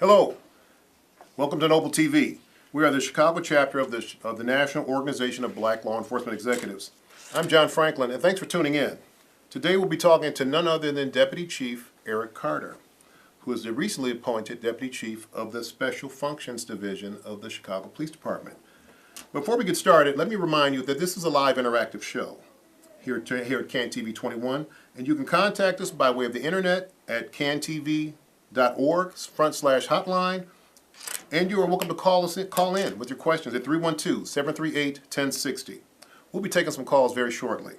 Hello, welcome to Noble TV. We are the Chicago chapter of the National Organization of Black Law Enforcement Executives. I'm John Franklin, and thanks for tuning in. Today we'll be talking to none other than Deputy Chief Eric Carter, who is the recently appointed Deputy Chief of the Special Functions Division of the Chicago Police Department. Before we get started, let me remind you that this is a live interactive show here at CAN-TV 21, and you can contact us by way of the internet at cantv.org/hotline, and you are welcome to call in with your questions at 312-738-1060. We'll be taking some calls very shortly.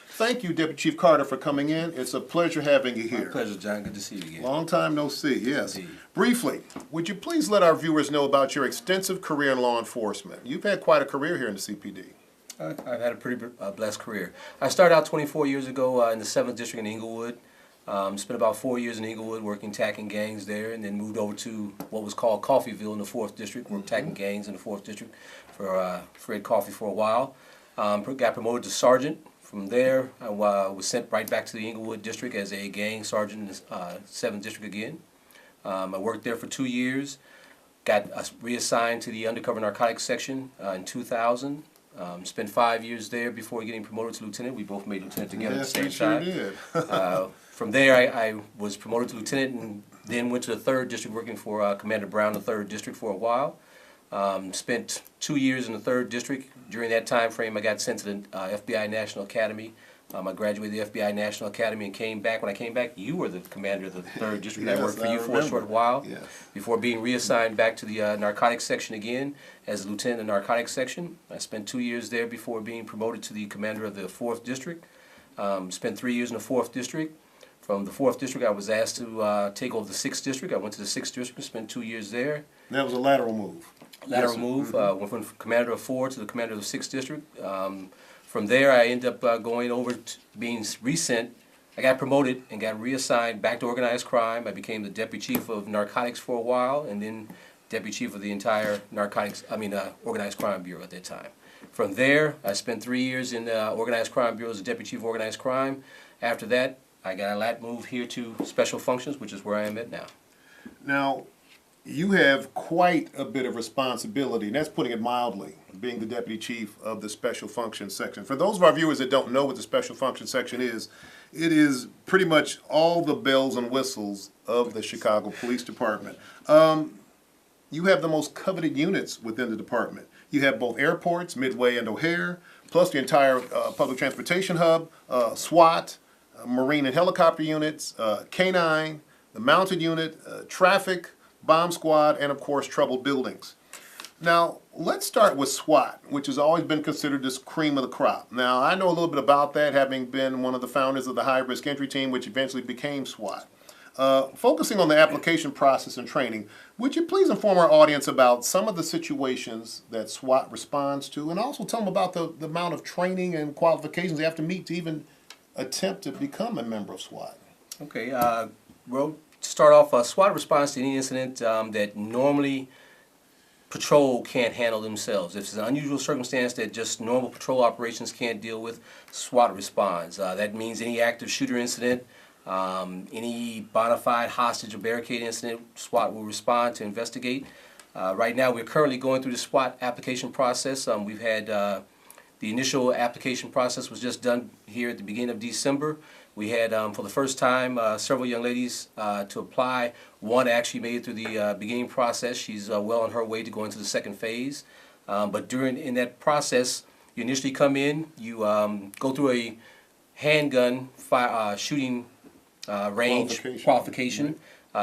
Thank you, Deputy Chief Carter, for coming in. It's a pleasure having you here. My pleasure, John. Good to see you again. Long time no see, yes. Indeed. Briefly, would you please let our viewers know about your extensive career in law enforcement? You've had quite a career here in the CPD. I've had a pretty blessed career. I started out 24 years ago in the 7th District in Inglewood. Spent about 4 years in Inglewood working tackling gangs there, and then moved over to what was called Coffeyville in the 4th District, worked tackling gangs in the 4th District for Fred Coffey for a while. Got promoted to sergeant. From there, I was sent right back to the Inglewood District as a gang sergeant in the 7th District again. I worked there for 2 years, got reassigned to the undercover narcotics section in 2000. Spent 5 years there before getting promoted to lieutenant. We both made lieutenant together at the same time. Did. From there, I was promoted to lieutenant and then went to the 3rd District working for Commander Brown in the 3rd District for a while. Spent 2 years in the 3rd District. During that time frame, I got sent to the FBI National Academy. I graduated the FBI National Academy and came back. When I came back, you were the commander of the 3rd District. Yes, I worked for I you for a remember. short while Yes. before being reassigned back to the narcotics section again as lieutenant in the narcotics section. I spent 2 years there before being promoted to the commander of the 4th District. Spent 3 years in the 4th District. From the 4th District, I was asked to take over the 6th District. I went to the 6th District and spent 2 years there. That was a lateral move. Lateral Yes, move, went from commander of 4 to the commander of the 6th District. From there, I ended up going over to being resent. I got promoted and got reassigned back to organized crime. I became the deputy chief of narcotics for a while, and then deputy chief of the entire organized crime bureau at that time. From there, I spent 3 years in the organized crime bureau as a deputy chief of organized crime. After that, I got a lat move here to special functions, which is where I am at now. Now, you have quite a bit of responsibility, and that's putting it mildly, being the Deputy Chief of the Special Functions Section. For those of our viewers that don't know what the Special Functions Section is, it is pretty much all the bells and whistles of the Chicago Police Department. You have the most coveted units within the department. You have both airports, Midway and O'Hare, plus the entire public transportation hub, SWAT, Marine and helicopter units, K-9, the mounted unit, traffic, bomb squad, and of course troubled buildings. Now, let's start with SWAT, which has always been considered this cream of the crop. Now, I know a little bit about that, having been one of the founders of the high-risk entry team, which eventually became SWAT. Focusing on the application process and training, would you please inform our audience about some of the situations that SWAT responds to, and also tell them about the amount of training and qualifications they have to meet to even attempt to become a member of SWAT? Okay, well, to start off, SWAT responds to any incident that normally patrol can't handle themselves. If it's an unusual circumstance that just normal patrol operations can't deal with, SWAT responds. That means any active shooter incident, any bona fide hostage or barricade incident, SWAT will respond to investigate. Right now, we're currently going through the SWAT application process. We've had the initial application process was just done here at the beginning of December. We had, for the first time, several young ladies to apply. One actually made it through the beginning process. She's well on her way to go into the 2nd phase. But in that process, you initially come in, you go through a handgun shooting range qualification.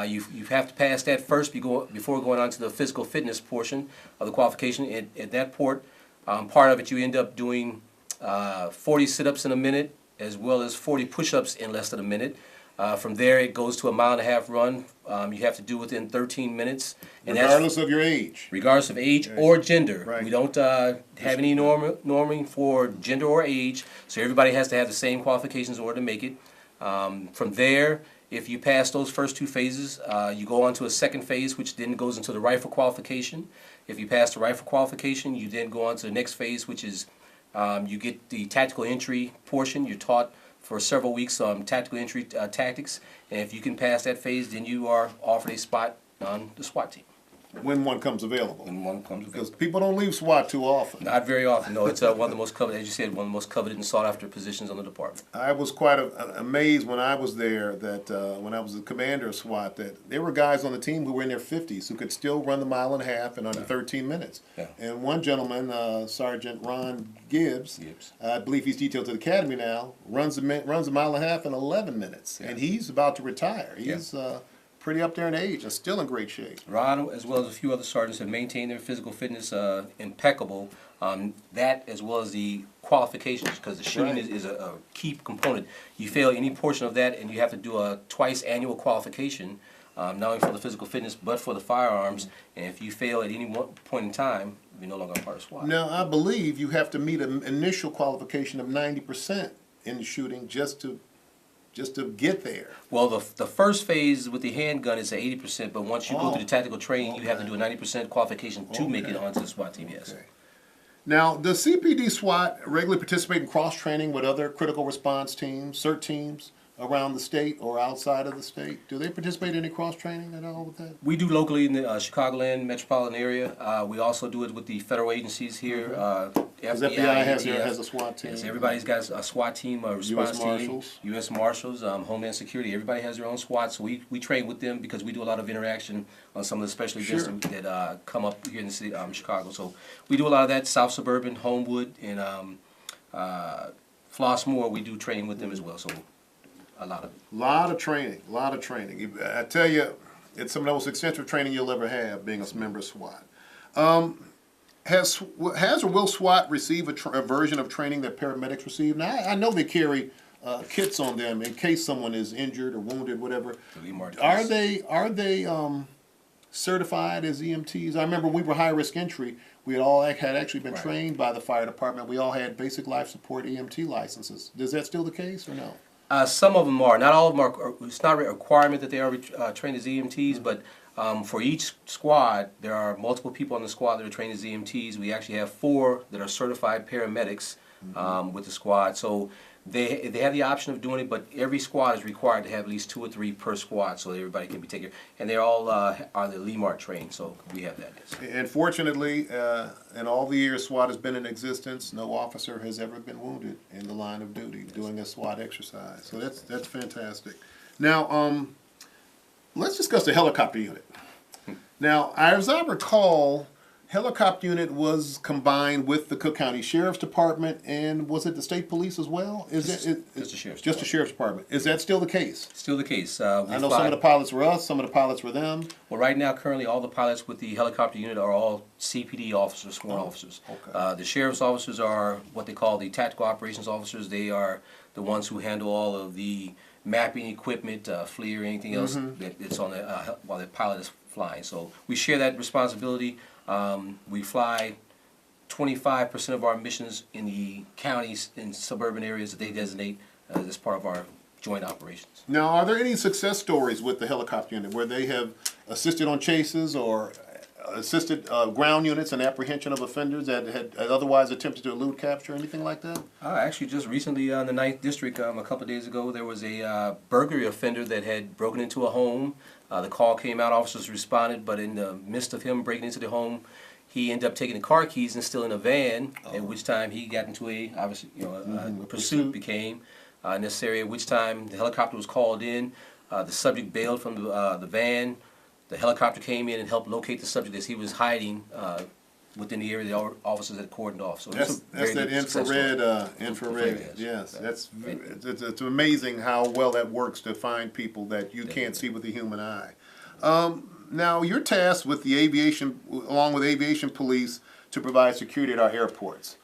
You have to pass that first before going on to the physical fitness portion of the qualification. At that part of it, you end up doing 40 sit-ups in a minute, as well as 40 push-ups in less than a minute. From there, it goes to a 1.5 mile run. You have to do within 13 minutes. And Regardless of your age. Regardless of age or gender. Right. We don't have any norming for gender or age, so everybody has to have the same qualifications in order to make it. From there, if you pass those first 2 phases, you go on to a 2nd phase, which then goes into the rifle qualification. If you pass the rifle qualification, you then go on to the next phase, which is you get the tactical entry portion. You're taught for several weeks on tactical entry tactics, and if you can pass that phase, then you are offered a spot on the SWAT team when one comes available. when one comes Because available. people don't leave SWAT too often. Not very often. No, it's one of the most coveted, as you said, one of the most coveted and sought after positions on the department. I was quite amazed when I was there that when I was the commander of SWAT that there were guys on the team who were in their 50s who could still run the mile and a half in under 13 minutes. Yeah. And one gentleman, Sergeant Ron Gibbs, I believe he's detailed to the academy now, runs a mile and a half in 11 minutes, and he's about to retire. He's pretty up there in age and still in great shape. Ron, as well as a few other sergeants, have maintained their physical fitness impeccable. That, as well as the qualifications, because the shooting Right. is a key component. You fail any portion of that, and you have to do a twice annual qualification, not only for the physical fitness but for the firearms. And if you fail at any one point in time, you're no longer a part of SWAT. Now, I believe you have to meet an initial qualification of 90% in shooting just to get there. Well, the first phase with the handgun is at 80%, but once you go through the tactical training, you have to do a 90% qualification to make it onto the SWAT team. Yes. Okay. Now, does CPD SWAT regularly participate in cross-training with other critical response teams, CERT teams around the state or outside of the state? Do they participate in any cross-training at all with that? We do locally in the Chicagoland metropolitan area. We also do it with the federal agencies here. Because FBI, FBI ATF. has a SWAT team. Yes, everybody's got a SWAT team, a response team, Marshals. U.S. Marshals, Homeland Security. Everybody has their own SWAT, so we train with them because we do a lot of interaction on some of the special events Sure. that come up here in the city, Chicago. So we do a lot of that. South Suburban, Homewood, and Flossmoor, we do training with them as well. So a lot of it. Lot of training. I tell you, it's some of the most extensive training you'll ever have being a member of SWAT. Has or will SWAT receive a version of training that paramedics receive? Now, I know they carry kits on them in case someone is injured or wounded, whatever. Are they certified as EMTs? I remember when we were high risk entry, we had actually been trained by the fire department. We all had basic life support EMT licenses. Is that still the case or no? Some of them are. Not all of them are. It's not a requirement that they are trained as EMTs, but for each squad, there are multiple people on the squad that are trained as EMTs. We actually have 4 that are certified paramedics with the squad. So they have the option of doing it, but every squad is required to have at least 2 or 3 per squad, so everybody can be taken. And they're all are the LEMART trained, so we have that. Yes. And fortunately, in all the years SWAT has been in existence, no officer has ever been wounded in the line of duty doing a SWAT exercise. So that's fantastic. Now, let's discuss the helicopter unit. Now, as I recall, helicopter unit was combined with the Cook County Sheriff's Department, and was it the state police as well? Just the Sheriff's Just the Sheriff's Department. Is that still the case? Still the case. I know some of the pilots were us, some of the pilots were them. Well, right now, currently, all the pilots with the helicopter unit are all CPD officers, sworn officers. Okay. The sheriff's officers are what they call the tactical operations officers. They are the ones who handle all of the mapping equipment, FLIR, anything else that's on the while the pilot is flying. So we share that responsibility. We fly 25% of our missions in the counties and suburban areas that they designate as part of our joint operations. Now, are there any success stories with the helicopter unit where they have assisted on chases or assisted ground units in apprehension of offenders that had otherwise attempted to elude capture, anything like that? Actually, just recently in the 9th District, a couple of days ago, there was a burglary offender that had broken into a home. The call came out, officers responded, but in the midst of him breaking into the home, he ended up taking the car keys and stealing a van, at which time he got into a pursuit became necessary, at which time the helicopter was called in. The subject bailed from the van. The helicopter came in and helped locate the subject as he was hiding within the area the officers had cordoned off. So That's that infrared. Yes, it's amazing how well that works to find people that you can't see with the human eye. Now, you're tasked with the aviation, along with aviation police, to provide security at our airports.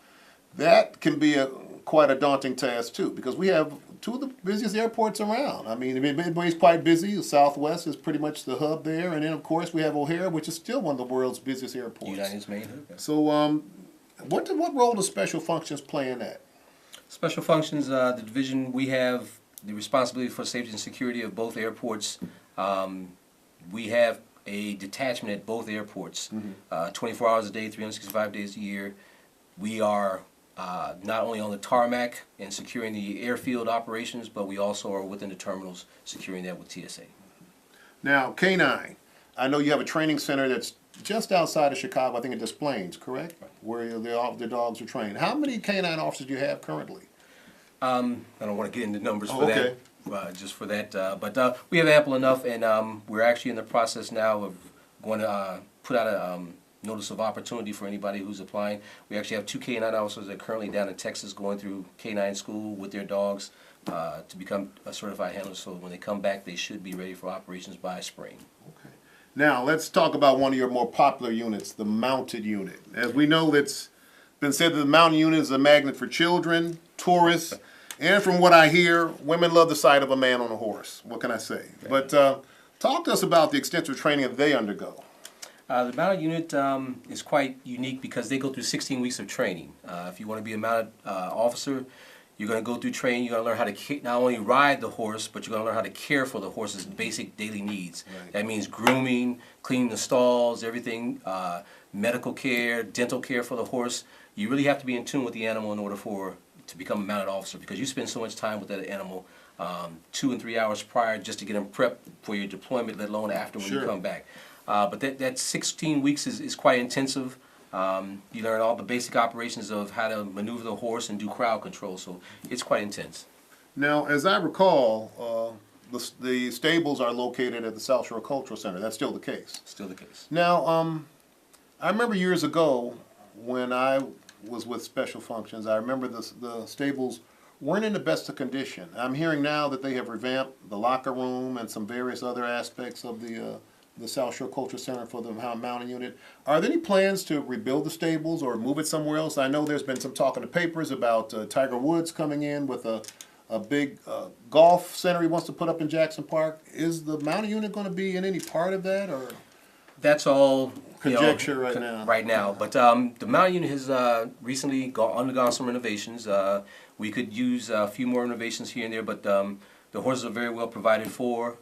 That can be quite a daunting task too, because we have 2 of the busiest airports around. I mean, everybody's quite busy. The Southwest is pretty much the hub there, and then of course we have O'Hare, which is still one of the world's busiest airports. United's main hub. So, what role does special functions play in that? Special functions, the division, we have the responsibility for safety and security of both airports. We have a detachment at both airports, 24 hours a day, 365 days a year. We are not only on the tarmac and securing the airfield operations, but we also are within the terminals securing that with TSA. Now, K9, I know you have a training center that's just outside of Chicago, I think at Des Plaines, correct? Where the dogs are trained. How many canine officers do you have currently? I don't want to get into numbers for Okay. that, just for that. But we have ample enough, and we're actually in the process now of going to put out a notice of opportunity for anybody who's applying. We actually have 2 canine officers that are currently down in Texas going through canine school with their dogs to become a certified handler. So when they come back, they should be ready for operations by spring. Okay. Now, let's talk about one of your more popular units, the mounted unit. As we know, it's been said that the mounted unit is a magnet for children, tourists, and from what I hear, women love the sight of a man on a horse. What can I say? But talk to us about the extensive training that they undergo. The mounted unit is quite unique because they go through 16 weeks of training. If you want to be a mounted officer, you're going to go through training. You're going to learn how to not only ride the horse, but you're going to learn how to care for the horse's basic daily needs. Right. That means grooming, cleaning the stalls, everything, medical care, dental care for the horse. You really have to be in tune with the animal in order to become a mounted officer because you spend so much time with that animal 2 and 3 hours prior just to get them prepped for your deployment, let alone after when you Sure. come back. But that 16 weeks is quite intensive. You learn all the basic operations of how to maneuver the horse and do crowd control, so it's quite intense. Now, as I recall, the stables are located at the South Shore Cultural Center. That's still the case. Still the case. Now, I remember years ago when I was with Special Functions, I remember the stables weren't in the best of condition. I'm hearing now that they have revamped the locker room and some various other aspects of the South Shore Cultural Center for the mounted unit. Are there any plans to rebuild the stables or move it somewhere else? I know there's been some talk in the papers about Tiger Woods coming in with a big golf center he wants to put up in Jackson Park. Is the mounted unit going to be in any part of that, or? That's all Conjecture right now. Right now, but the mounted unit has recently undergone some renovations. We could use a few more renovations here and there, but the horses are very well provided for,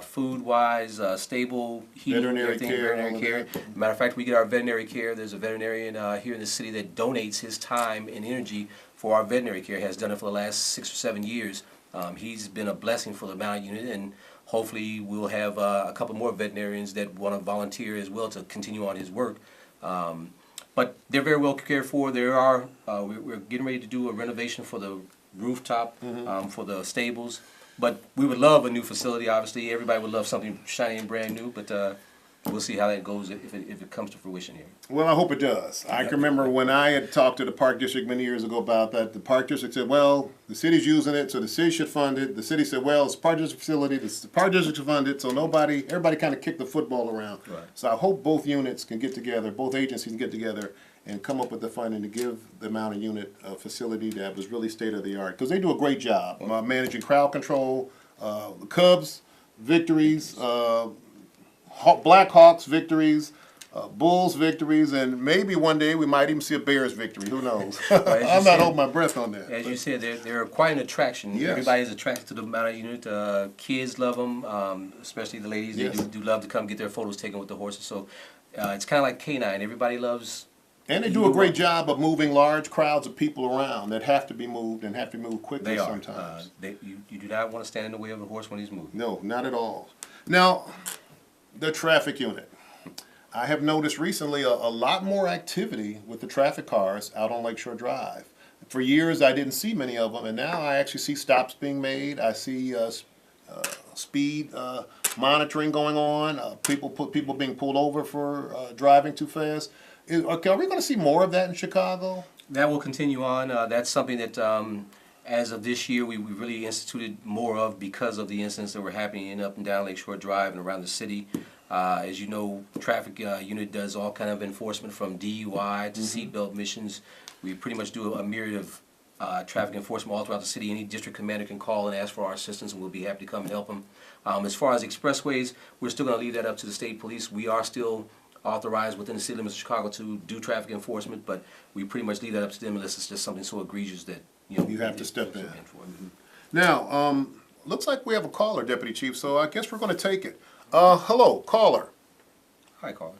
food-wise, stable, heating, Veterinary everything, care, veterinary all of care. that. Matter of fact, we get our veterinary care. There's a veterinarian here in the city that donates his time and energy for our veterinary care. He has done it for the last 6 or 7 years. He's been a blessing for the mounted unit, and hopefully we'll have a couple more veterinarians that want to volunteer as well to continue on his work. But they're very well cared for. We're getting ready to do a renovation for the rooftop for the stables. But we would love a new facility, obviously. Everybody would love something shiny and brand new, but we'll see how that goes if it comes to fruition here. Well, I hope it does. I can remember when I had talked to the Park District many years ago about that. The Park District said, well, the city's using it, so the city should fund it. The city said, well, it's a Park District facility. The Park District should fund it, so everybody kind of kicked the football around. Right. So I hope both units can get together, both agencies can get together and come up with the funding to give the mounted unit a facility that was really state-of-the-art. Because they do a great job managing crowd control, the Cubs victories, Blackhawks victories, Bulls victories, and maybe one day we might even see a Bears victory. Who knows? I'm not holding my breath on that. As you said, they're quite an attraction. Yes. Everybody's attracted to the mounted unit. Kids love them, especially the ladies. Yes. They do love to come get their photos taken with the horses. So it's kind of like canine. Everybody loves. And they do a great job of moving large crowds of people around that have to be moved and have to move quickly They are. sometimes. You do not want to stand in the way of a horse when he's moving. No, not at all. Now, the traffic unit. I have noticed recently a lot more activity with the traffic cars out on Lakeshore Drive. For years, I didn't see many of them, and now I actually see stops being made. I see speed monitoring going on. People being pulled over for driving too fast. Are we going to see more of that in Chicago? That will continue on. That's something that, as of this year, we really instituted more of because of the incidents that were happening in up and down Lakeshore Drive and around the city. As you know, traffic unit does all kind of enforcement from DUI to seatbelt missions. We pretty much do a myriad of traffic enforcement all throughout the city. Any district commander can call and ask for our assistance, and we'll be happy to come and help them. As far as expressways, we're still going to leave that up to the state police. We are still authorized within the city limits of Chicago to do traffic enforcement, but we pretty much leave that up to them unless it's just something so egregious that You have to step in. for. Now, looks like we have a caller, Deputy Chief, so I guess we're going to take it. Hello, caller. Hi, caller.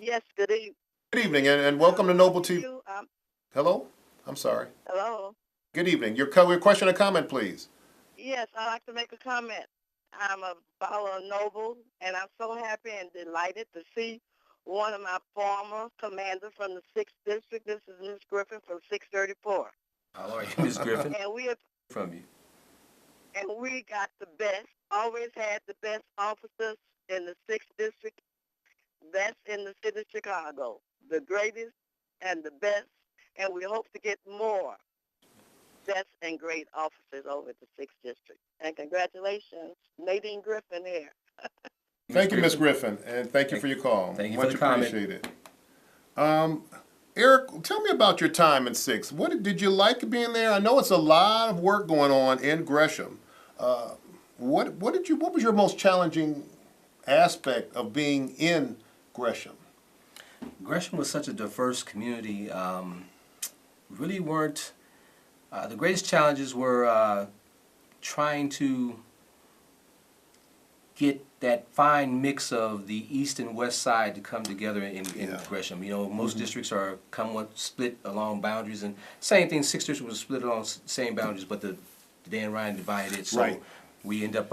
Yes, good evening. Good evening, and welcome to Noble TV. You, Hello? I'm sorry. hello. Good evening. Your question or comment, please. Yes, I'd like to make a comment. I'm a follower of Noble, and I'm so happy and delighted to see one of my former commanders from the 6th District. This is Miss Griffin from 634. How are you, Ms. Griffin? And we have, From you. and we got the best, always had the best officers in the 6th District. That's in the city of Chicago. The greatest and the best, and we hope to get more best and great officers over at the 6th District. And congratulations, Nadine Griffin here. Thank you, Ms. Griffin, and thank you for your call. Thank you for Much the comment. appreciated. Eric, tell me about your time in 6. Did you like being there? I know it's a lot of work going on in Gresham. What was your most challenging aspect of being in Gresham? Gresham was such a diverse community. Really weren't. The greatest challenges were trying to get that fine mix of the east and west side to come together in Yeah. Gresham. You know, most districts are somewhat split along boundaries, and same thing, 6th District was split along same boundaries, but the Dan Ryan divided it. So Right. we end up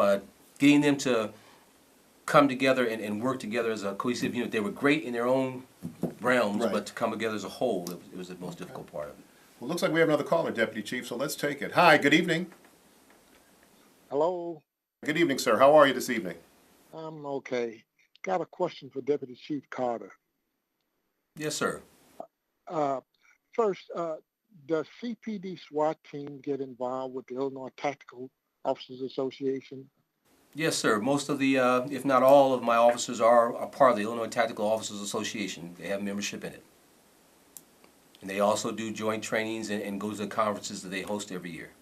getting them to come together and work together as a cohesive unit. They were great in their own realms, Right. but to come together as a whole, it was the most difficult part of it. Well, looks like we have another caller, Deputy Chief, so let's take it. Hi, good evening. Hello, Good evening, sir. How are you this evening? I'm okay. Got a question for Deputy Chief Carter. Yes, sir. First, does CPD SWAT team get involved with the Illinois Tactical Officers Association? Yes, sir. Most of the, if not all of my officers are a part of the Illinois Tactical Officers Association. They have membership in it. And they also do joint trainings and go to the conferences that they host every year.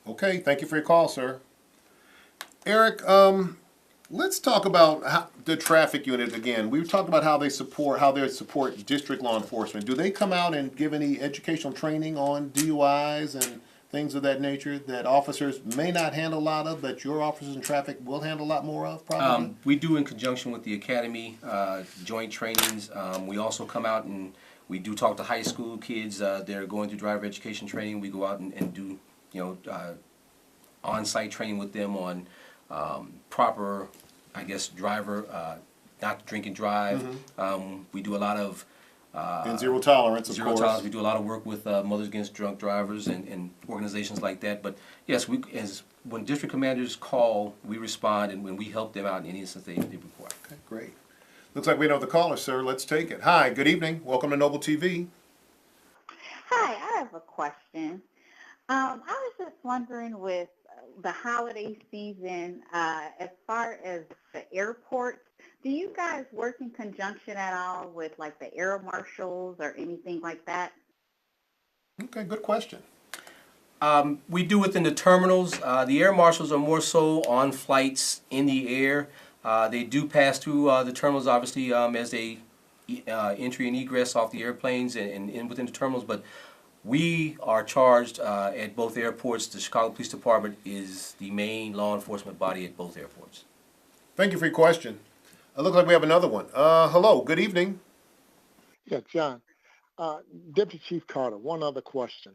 Okay, thank you for your call, sir. Eric, let's talk about the traffic unit again. We talked about how they support district law enforcement. Do they come out and give any educational training on DUIs and things of that nature that officers may not handle a lot of, but your officers in traffic will handle a lot more of, probably? We do in conjunction with the academy, joint trainings. We also come out and we do talk to high school kids that are going through driver education training. We go out and do, on-site training with them on proper, driver, not drink and drive. We do a lot of And zero tolerance, of zero course. tolerance. We do a lot of work with Mothers Against Drunk Drivers and organizations like that. But yes, when district commanders call, we respond, and when we help them out in any instance they require. Okay, great. Looks like we have the caller, sir. Let's take it. Hi, good evening. Welcome to Noble TV. Hi, I have a question. I was just wondering with the holiday season, as far as the airports, do you guys work in conjunction at all with like the air marshals or anything like that? Okay, good question. We do within the terminals. The air marshals are more so on flights in the air. They do pass through the terminals, obviously, as they entry and egress off the airplanes and in within the terminals. But we are charged at both airports. The Chicago Police Department is the main law enforcement body at both airports. Thank you for your question. It looks like we have another one. Hello, good evening. Yeah, John. Deputy Chief Carter, one other question.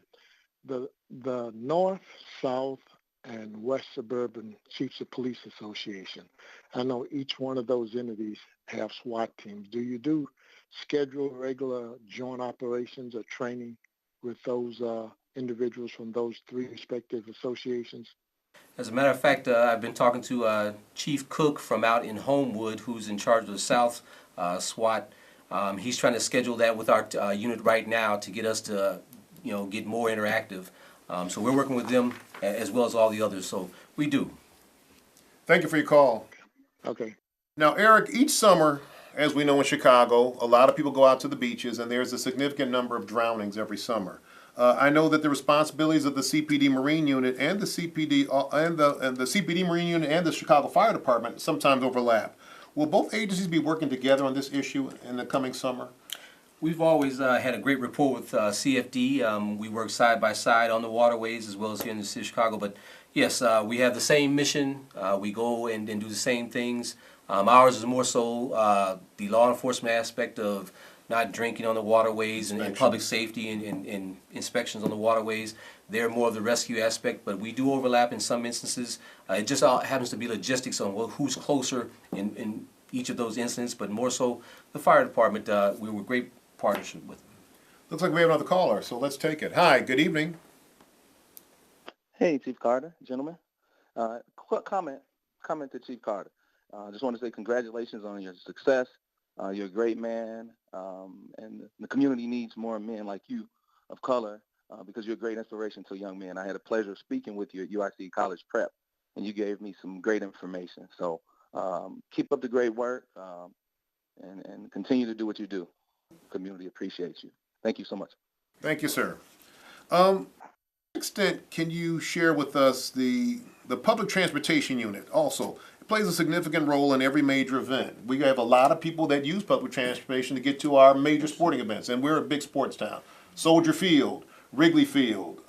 The North, South, and West Suburban Chiefs of Police Association, I know each one of those entities have SWAT teams. Do you do schedule regular joint operations or training with those individuals from those three respective associations? As a matter of fact, I've been talking to Chief Cook from out in Homewood, who's in charge of the South SWAT. He's trying to schedule that with our unit right now to get us to, get more interactive. So we're working with them as well as all the others. So we do. Thank you for your call. Okay. Now, Eric, each summer, as we know in Chicago, a lot of people go out to the beaches, and there's a significant number of drownings every summer. I know that the responsibilities of the CPD Marine Unit and the CPD and the CPD Marine Unit and the Chicago Fire Department sometimes overlap. Will both agencies be working together on this issue in the coming summer? We've always had a great rapport with CFD. We work side by side on the waterways as well as here in the city of Chicago. But yes, we have the same mission. We go and do the same things. Ours is more so the law enforcement aspect of not drinking on the waterways and Inspection. public safety and inspections on the waterways. They're more of the rescue aspect, but we do overlap in some instances. It just all happens to be logistics on who's closer in each of those incidents, but more so the fire department, we were a great partnership with them. Looks like we have another caller, so let's take it. Hi, good evening. Hey, Chief Carter, gentlemen. Quick comment to Chief Carter. Just want to say congratulations on your success. You're a great man, and the community needs more men like you of color because you're a great inspiration to young men. I had a pleasure of speaking with you at UIC College Prep, and you gave me some great information. So keep up the great work and continue to do what you do. Community appreciates you. Thank you so much. Thank you, sir. To what extent can you share with us the public transportation unit also? It plays a significant role in every major event. We have a lot of people that use public transportation to get to our major sporting events, and we're a big sports town. Soldier Field, Wrigley Field,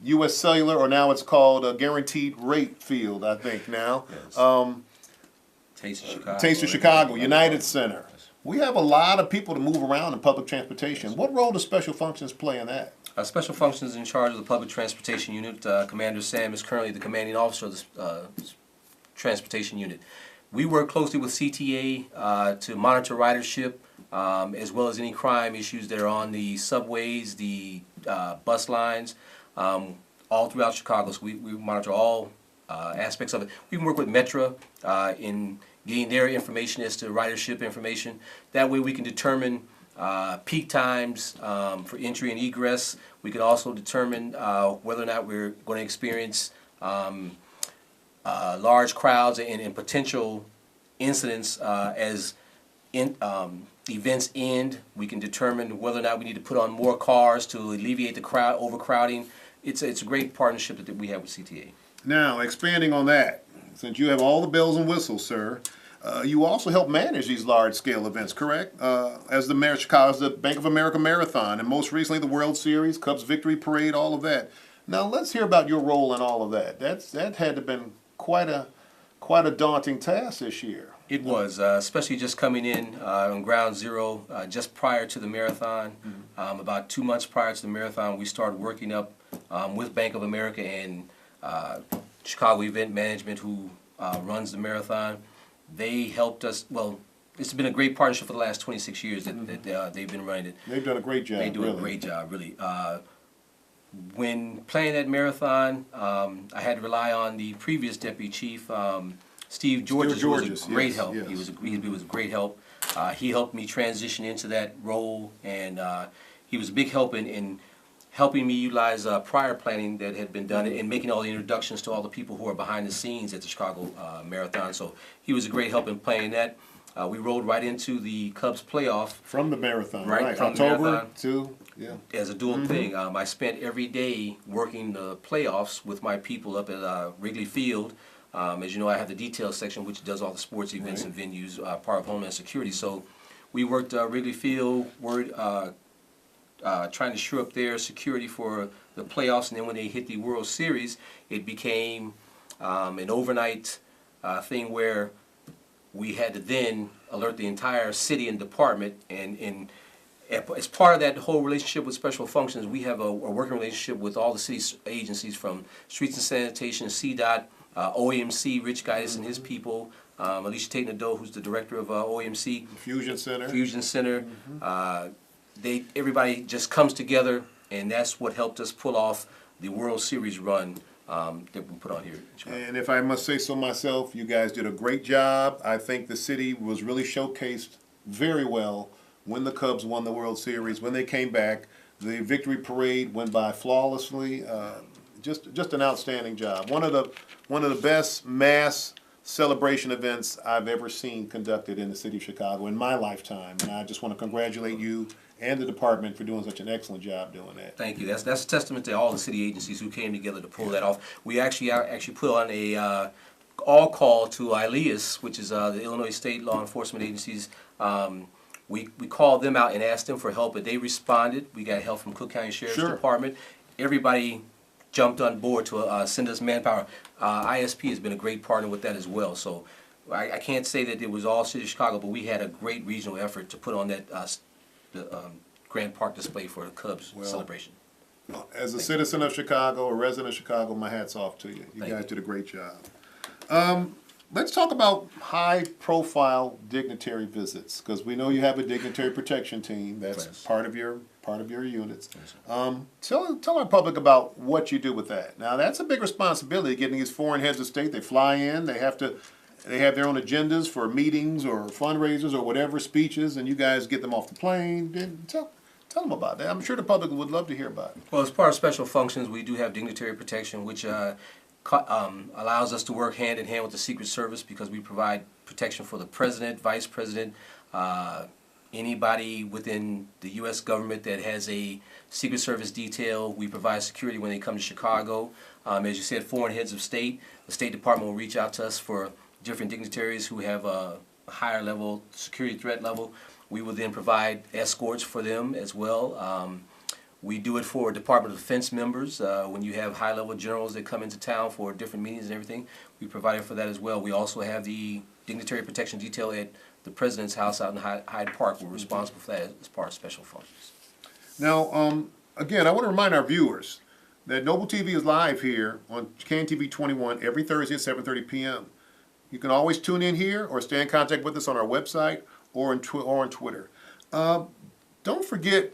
U.S. Cellular, or now it's called Guaranteed Rate Field, I think now. Yes. Taste of Chicago. Taste of Chicago, United Center. We have a lot of people to move around in public transportation. What role does special functions play in that? Special Functions in charge of the Public Transportation Unit. Commander Sam is currently the commanding officer of the Transportation Unit. We work closely with CTA to monitor ridership as well as any crime issues that are on the subways, the bus lines, all throughout Chicago. So we monitor all aspects of it. We can work with Metra in getting their information as to ridership information. That way we can determine peak times for entry and egress. We can also determine whether or not we're going to experience large crowds and potential incidents as events end. We can determine whether or not we need to put on more cars to alleviate the crowd overcrowding. It's a great partnership that we have with CTA. Now, expanding on that, since you have all the bells and whistles, sir, you also help manage these large-scale events, correct? As the mayor of Chicago, the Bank of America Marathon, and most recently the World Series, Cubs Victory Parade, all of that. Now, let's hear about your role in all of that. That had to have been quite a daunting task this year. It was, especially just coming in on ground zero just prior to the marathon. About 2 months prior to the marathon, we started working up with Bank of America and Chicago Event Management, who runs the marathon. They helped us. Well, it's been a great partnership for the last 26 years that they've been running it. They've done a great job. They do really. a great job, really. When playing that marathon, I had to rely on the previous deputy chief, Steve Georges, who was a great help. Yes. He was a great help. He helped me transition into that role, and he was a big help in helping me utilize prior planning that had been done and making all the introductions to all the people who are behind the scenes at the Chicago Marathon. So he was a great help in planning that. We rolled right into the Cubs playoff. From the marathon, Right, from the October marathon. to, yeah. As a dual thing. I spent every day working the playoffs with my people up at Wrigley Field. As you know, I have the details section, which does all the sports events and venues, part of Homeland Security. So we worked Wrigley Field, trying to shore up their security for the playoffs, and then when they hit the World Series, it became an overnight thing where we had to then alert the entire city and department, and as part of that whole relationship with Special Functions, we have a working relationship with all the city agencies from Streets and Sanitation, CDOT, OAMC, Rich Gaius and his people, Alicia Tate-Nadeau, who's the director of OAMC. Fusion Center. Fusion Center. Everybody just comes together, and that's what helped us pull off the World Series run that we put on here. And if I must say so myself, you guys did a great job. I think the city was really showcased very well when the Cubs won the World Series. When they came back, the victory parade went by flawlessly. Just an outstanding job. One of the best mass celebration events I've ever seen conducted in the city of Chicago in my lifetime. And I just want to congratulate you and the department for doing such an excellent job doing that. Thank you. That's a testament to all the city agencies who came together to pull that off. We actually put on a all call to ILEAS, which is the Illinois State Law Enforcement Agencies. We called them out and asked them for help, but they responded. We got help from Cook County Sheriff's Department. Everybody jumped on board to send us manpower. ISP has been a great partner with that as well. So I can't say that it was all City of Chicago, but we had a great regional effort to put on that Grand Park display for the Cubs Well, celebration. As a citizen of Chicago, a resident of Chicago, my hat's off to you. You Thank guys you. did a great job. Let's talk about high-profile dignitary visits, because we know you have a dignitary protection team. That's Yes. part of your units. Tell our public about what you do with that. Now, that's a big responsibility, getting these foreign heads of state. They fly in. They have their own agendas for meetings or fundraisers or whatever, speeches, and you guys get them off the plane. Tell them about that. I'm sure the public would love to hear about it. Well, as part of special functions, we do have dignitary protection, which allows us to work hand in hand with the Secret Service because we provide protection for the president, vice president, anybody within the U.S. government that has a Secret Service detail. We provide security when they come to Chicago. As you said, foreign heads of state, the State Department will reach out to us for different dignitaries who have a higher level security threat level. We will then provide escorts for them as well. We do it for Department of Defense members. When you have high-level generals that come into town for different meetings and everything, we provide it for that as well. We also have the dignitary protection detail at the President's house out in Hyde Park. We're responsible for that as part of special functions. Now, again, I want to remind our viewers that Noble TV is live here on KNTV 21 every Thursday at 7:30 p.m. You can always tune in here or stay in contact with us on our website or on Twitter. Don't forget,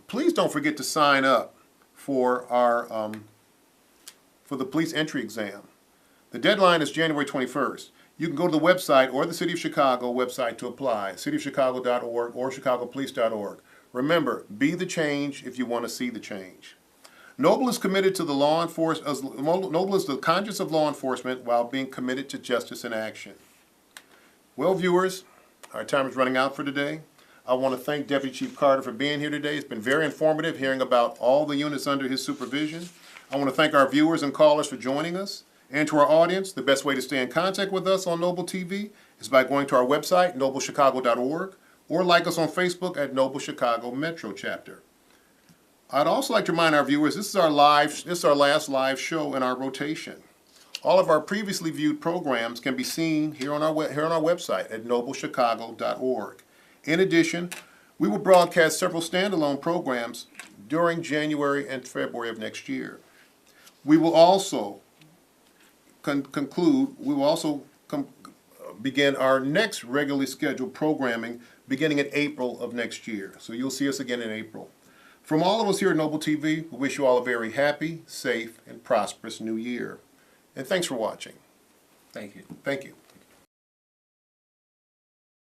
please don't forget to sign up for our for the police entry exam. The deadline is January 21st. You can go to the website or the City of Chicago website to apply, cityofchicago.org or chicagopolice.org. Remember, be the change if you want to see the change. Noble is committed to the law enforcement. Noble is the conscience of law enforcement while being committed to justice and action. Well, viewers, our time is running out for today. I want to thank Deputy Chief Carter for being here today. It's been very informative hearing about all the units under his supervision. I want to thank our viewers and callers for joining us. And to our audience, the best way to stay in contact with us on Noble TV is by going to our website, noblechicago.org, or like us on Facebook at Noble Chicago Metro Chapter. I'd also like to remind our viewers this is our last live show in our rotation. All of our previously viewed programs can be seen here on our website at noblechicago.org. In addition, we will broadcast several standalone programs during January and February of next year. We will also begin our next regularly scheduled programming beginning in April of next year. So you'll see us again in April. From all of us here at Noble TV, we wish you all a very happy, safe, and prosperous new year. And thanks for watching. Thank you. Thank you.